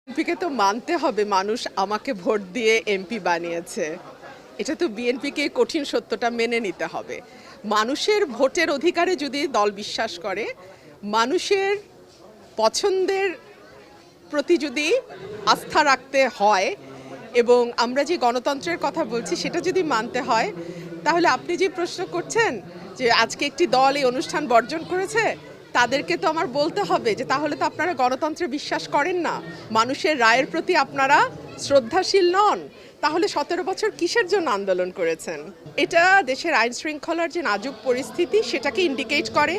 বিএনপিকে তো মানতে হবে মানুষ আমাকে ভোট দিয়ে এমপি বানিয়েছে। এটা তো বিএনপিকে কঠিন সত্যটা মেনে নিতে হবে। মানুষের ভোটের অধিকারে যদি দল বিশ্বাস করে, মানুষের পছন্দের প্রতি যদি আস্থা রাখতে হয় এবং আমরা যে গণতন্ত্রের কথা বলছি সেটা যদি মানতে হয়, তাহলে আপনি যে প্রশ্ন করছেন যে আজকে একটি দল এই অনুষ্ঠান বর্জন করেছে, তাদেরকে তো আমার বলতে হবে যে তাহলে তো আপনারা গণতন্ত্রে বিশ্বাস করেন না, মানুষের রায়ের প্রতি আপনারা শ্রদ্ধাশীল নন। তাহলে 17 বছর কিসের জন্য আন্দোলন করেছেন? এটা দেশের আইন শৃঙ্খলার যে নাজুক পরিস্থিতি সেটাকে ইন্ডিকেট করে,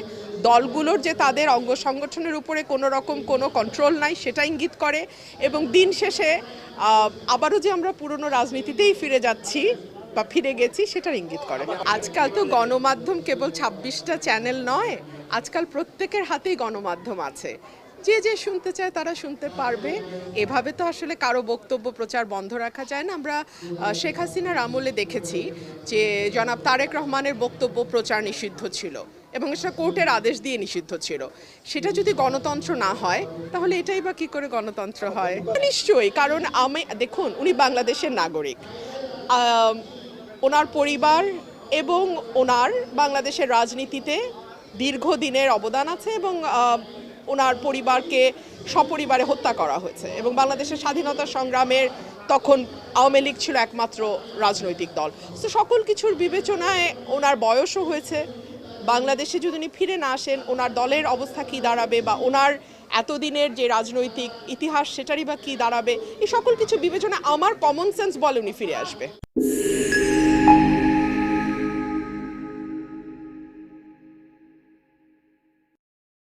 দলগুলোর যে তাদের অঙ্গ সংগঠনের উপরে কোনো রকম কোনো কন্ট্রোল নাই সেটা ইঙ্গিত করে, এবং দিন শেষে আবারও যে আমরা পুরনো রাজনীতিতেই ফিরে যাচ্ছি বা ফিরে গেছি সেটার ইঙ্গিত করে। আজকাল তো গণমাধ্যম কেবল 26টা চ্যানেল নয়, আজকাল প্রত্যেকের হাতেই গণমাধ্যম আছে। যে যে শুনতে চায় তারা শুনতে পারবে। এভাবে তো আসলে কারো বক্তব্য প্রচার বন্ধ রাখা যায় না। আমরা শেখ হাসিনার আমলে দেখেছি যে জনাব তারেক রহমানের বক্তব্য প্রচার নিষিদ্ধ ছিল এবং সেটা কোর্টের আদেশ দিয়ে নিষিদ্ধ ছিল। সেটা যদি গণতন্ত্র না হয় তাহলে এটাই বা কী করে গণতন্ত্র হয়? নিশ্চয়ই, কারণ দেখুন, উনি বাংলাদেশের নাগরিক, ওনার পরিবার এবং ওনার বাংলাদেশের রাজনীতিতে দীর্ঘদিনের অবদান আছে, এবং ওনার পরিবারকে সপরিবারে হত্যা করা হয়েছে, এবং বাংলাদেশের স্বাধীনতা সংগ্রামের তখন আওয়ামী লীগ ছিল একমাত্র রাজনৈতিক দল। তো সকল কিছুর বিবেচনায় ওনার বয়সও হয়েছে। বাংলাদেশে যদি উনি ফিরে না আসেন, ওনার দলের অবস্থা কী দাঁড়াবে, বা ওনার এতদিনের যে রাজনৈতিক ইতিহাস সেটারই বা কী দাঁড়াবে, এই সকল কিছু বিবেচনা আমার কমন সেন্স বলে উনি ফিরে আসবে।